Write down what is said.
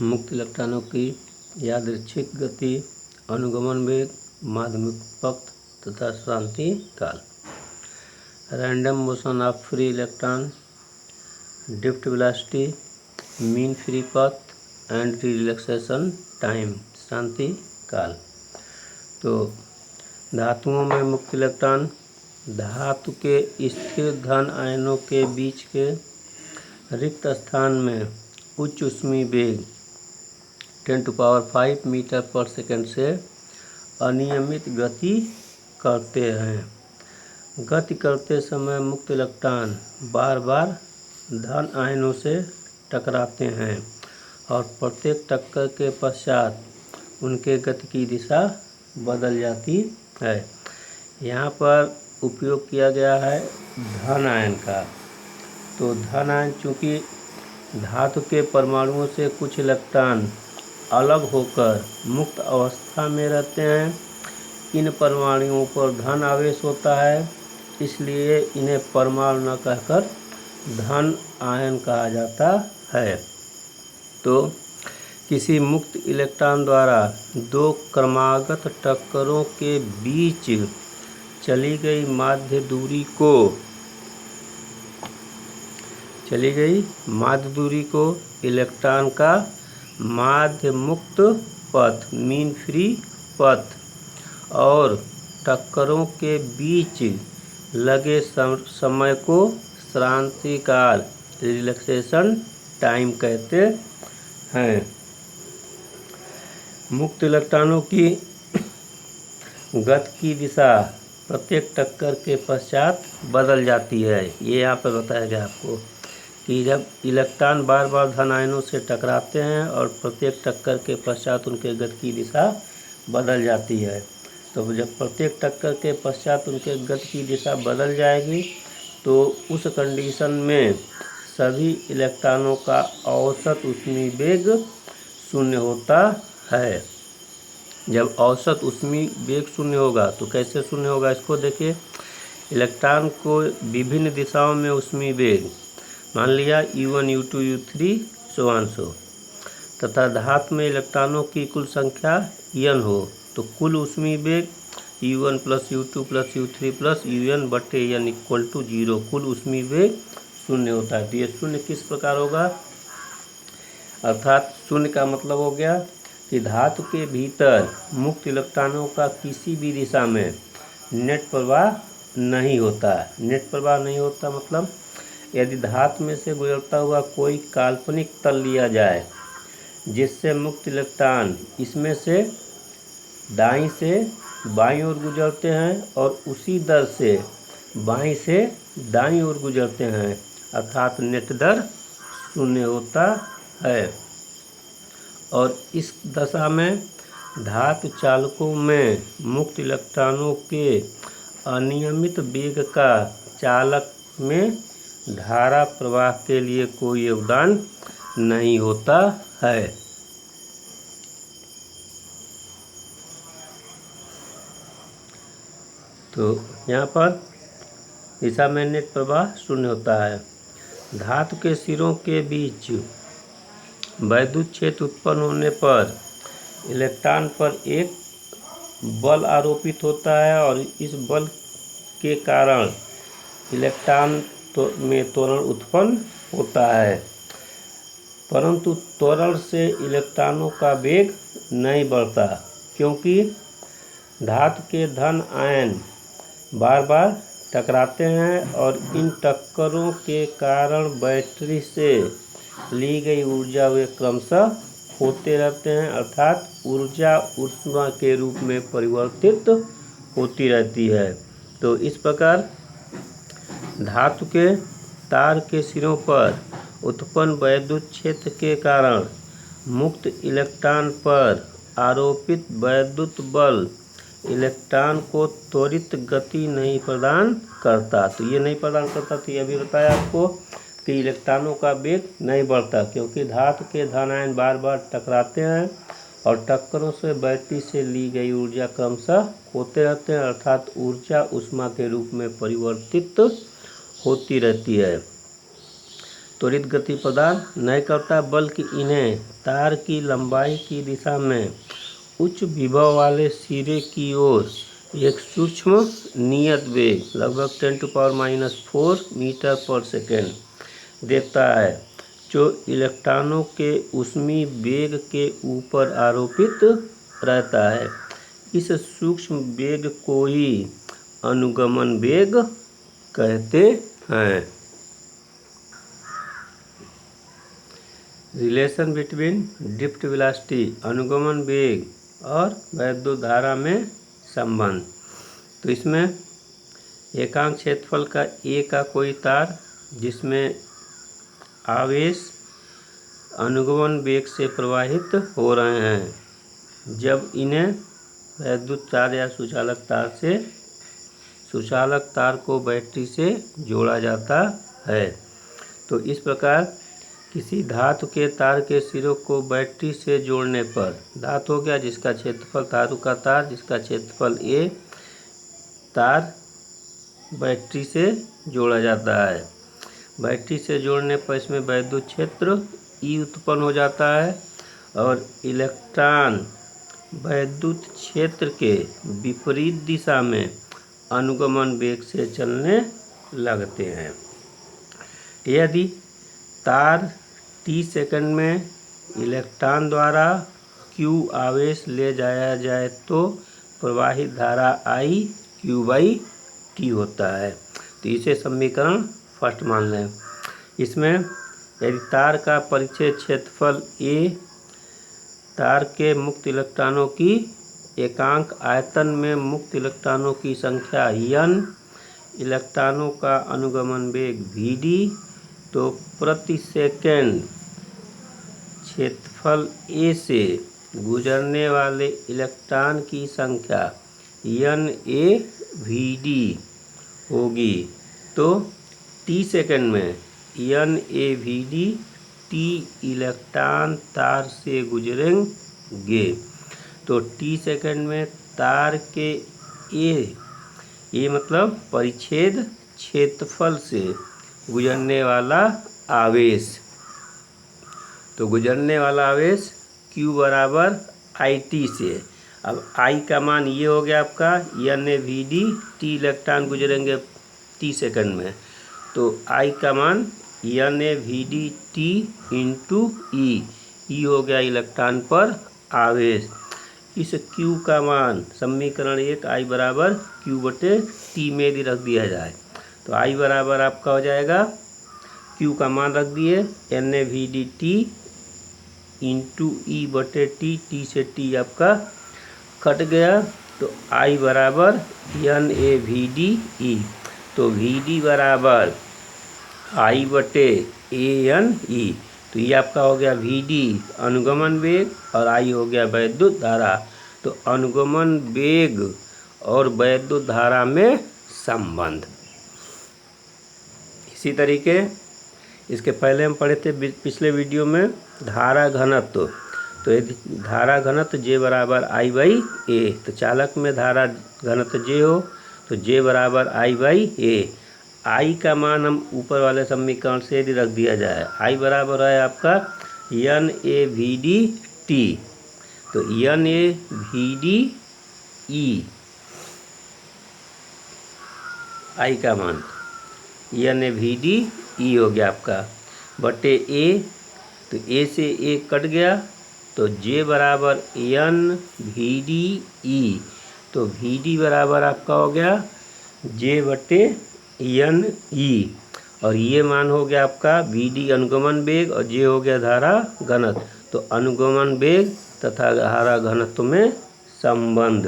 मुक्त इलेक्ट्रॉनों की यादृच्छिक गति, अनुगमन वेग, माध्यमिक पथ तथा शांति काल। Random motion of free electron, drift velocity, mean free पथ एंड रिलैक्सेशन टाइम, शांति काल। तो धातुओं में मुक्त इलेक्ट्रॉन धातु के स्थिर धन आयनों के बीच के रिक्त स्थान में उच्च ऊष्मीय वेग 10⁵ मीटर पर सेकंड से अनियमित गति करते हैं। गति करते समय मुक्त इलेक्ट्रॉन बार बार धन आयनों से टकराते हैं और प्रत्येक टक्कर के पश्चात उनके गति की दिशा बदल जाती है। यहाँ पर उपयोग किया गया है धन आयन का। तो धन आयन चूँकि धातु के परमाणुओं से कुछ इलेक्ट्रॉन अलग होकर मुक्त अवस्था में रहते हैं, इन परमाणुओं पर धन आवेश होता है, इसलिए इन्हें परमाणु न कहकर धन आयन कहा जाता है। तो किसी मुक्त इलेक्ट्रॉन द्वारा दो क्रमागत टक्करों के बीच चली गई माध्य दूरी को इलेक्ट्रॉन का माध्य मुक्त पथ मीन फ्री पथ और टक्करों के बीच लगे समय को शांति काल रिलैक्सेशन टाइम कहते हैं। मुक्त इलेक्ट्रॉनों की गति की दिशा प्रत्येक टक्कर के पश्चात बदल जाती है। ये यहाँ पर बताया गया आपको कि जब इलेक्ट्रॉन बार बार धन आयनों से टकराते हैं और प्रत्येक टक्कर के पश्चात उनके गति की दिशा बदल जाती है। तो जब प्रत्येक टक्कर के पश्चात उनके गति की दिशा बदल जाएगी तो उस कंडीशन में सभी इलेक्ट्रॉनों का औसत ऊष्मीय वेग शून्य होता है। जब औसत ऊष्मीय वेग शून्य होगा तो कैसे शून्य होगा, इसको देखिए। इलेक्ट्रॉन को विभिन्न दिशाओं में ऊष्मीय वेग मान लिया U1 U2 U3 सो तथा धातु में इलेक्ट्रॉनों की कुल संख्या n हो तो कुल ऊष्मीय वेग U1 + U2 + U3 + UN/n = 0, कुल ऊष्मीय वेग शून्य होता है। तो ये शून्य किस प्रकार होगा, अर्थात शून्य का मतलब हो गया कि धातु के भीतर मुक्त इलेक्ट्रॉनों का किसी भी दिशा में नेट प्रवाह नहीं होता। नेट प्रवाह नहीं होता मतलब यदि धातु में से गुजरता हुआ कोई काल्पनिक तल लिया जाए जिससे मुक्त इलेक्ट्रॉन इसमें से दाईं से बाईं ओर गुजरते हैं और उसी दर से बाईं से दाईं ओर गुजरते हैं, अर्थात नेट दर शून्य होता है। और इस दशा में धातु चालकों में मुक्त इलेक्ट्रॉनों के अनियमित वेग का चालक में धारा प्रवाह के लिए कोई योगदान नहीं होता है। तो यहाँ पर दिशा में नेट प्रवाह शून्य होता है। धातु के सिरों के बीच वैद्युत क्षेत्र उत्पन्न होने पर इलेक्ट्रॉन पर एक बल आरोपित होता है और इस बल के कारण इलेक्ट्रॉन में त्वरण उत्पन्न होता है, परंतु त्वरण से इलेक्ट्रॉनों का वेग नहीं बढ़ता क्योंकि धातु के धन आयन बार बार टकराते हैं और इन टक्करों के कारण बैटरी से ली गई ऊर्जा वे क्रमशः होते रहते हैं, अर्थात ऊर्जा ऊष्मा के रूप में परिवर्तित होती रहती है। तो इस प्रकार धातु के तार के सिरों पर उत्पन्न वैद्युत क्षेत्र के कारण मुक्त इलेक्ट्रॉन पर आरोपित वैद्युत बल इलेक्ट्रॉन को त्वरित गति नहीं प्रदान करता। तो ये नहीं प्रदान करता, तो ये भी बताया आपको कि इलेक्ट्रॉनों का वेग नहीं बढ़ता क्योंकि धातु के धन आयन बार बार टकराते हैं और टक्करों से बैटरी से ली गई ऊर्जा क्रमशः होते रहते हैं, अर्थात ऊर्जा ऊष्मा के रूप में परिवर्तित होती रहती है। त्वरित गति प्रदान नहीं करता, बल्कि इन्हें तार की लंबाई की दिशा में उच्च विभव वाले सिरे की ओर एक सूक्ष्म नियत वेग लगभग 10⁻⁴ मीटर पर सेकेंड देता है, जो इलेक्ट्रॉनों के ऊष्मीय वेग के ऊपर आरोपित रहता है। इस सूक्ष्म वेग को ही अनुगमन वेग कहते हैं। रिलेशन बिटवीन ड्रिफ्ट वेलोसिटी, अनुगमन वेग और वैद्युत धारा में संबंध। तो इसमें एकांक क्षेत्रफल का ए का कोई तार जिसमें आवेश अनुगमन वेग से प्रवाहित हो रहे हैं, जब इन्हें वैद्युत तार या सुचालक तार को बैटरी से जोड़ा जाता है। तो इस प्रकार किसी धातु के तार के सिरों को बैटरी से जोड़ने पर, धातु हो गया जिसका क्षेत्रफल, धातु का तार जिसका क्षेत्रफल ए, तार बैटरी से जोड़ा जाता है। बैटरी से जोड़ने पर इसमें वैद्युत क्षेत्र ई उत्पन्न हो जाता है और इलेक्ट्रॉन वैद्युत क्षेत्र के विपरीत दिशा में अनुगमन वेग से चलने लगते हैं। यदि तार t सेकंड में इलेक्ट्रॉन द्वारा q आवेश ले जाया जाए तो प्रवाहित धारा I q/t होता है। तो इसे समीकरण फर्स्ट मान लें। इसमें यदि तार का परिच्छेद क्षेत्रफल a, तार के मुक्त इलेक्ट्रॉनों की एकांक आयतन में मुक्त इलेक्ट्रॉनों की संख्या n, इलेक्ट्रॉनों का अनुगमन वेग vd, तो प्रति सेकंड क्षेत्रफल A से गुजरने वाले इलेक्ट्रॉन की संख्या NaVd होगी। तो t सेकंड में NaVd t इलेक्ट्रॉन तार से गुजरेंगे। तो t सेकंड में तार के A मतलब परिच्छेद क्षेत्रफल से गुजरने वाला आवेश, तो गुजरने वाला आवेश Q बराबर IT से। अब I का मान ये हो गया आपका NaVd, t इलेक्ट्रॉन गुजरेंगे t सेकंड में, तो I का मान NaVd t इंटू E हो गया इलेक्ट्रॉन पर आवेश। इस Q का मान समीकरण 1 I बराबर Q/t में यदि रख दिया जाए तो I बराबर आपका हो जाएगा, Q का मान रख दिए NaVd t into E/t, t से t आपका कट गया, तो I बराबर NaVd E। तो Vd बराबर I/ANE। तो ये आपका हो गया Vd अनुगमन वेग और I हो गया वैद्युत धारा। तो अनुगमन वेग और वैद्युत धारा में संबंध। इसी तरीके इसके पहले हम पढ़े थे पिछले वीडियो में धारा घनत्व। तो यदि धारा घनत्व J बराबर I/A, तो चालक में धारा घनत्व J हो तो J बराबर I/A। I का मान हम ऊपर वाले समीकरण से यदि रख दिया जाए, I बराबर है आपका NaVd t, तो NaVd E I का मान NaVd E हो गया आपका बटे A, तो A से A कट गया, तो J बराबर NVD E। तो Vd बराबर आपका हो गया J/NE और ये मान हो गया आपका Vd अनुगमन वेग और J हो गया धारा घनत्व। तो अनुगमन वेग तथा धारा घनत्व में संबंध।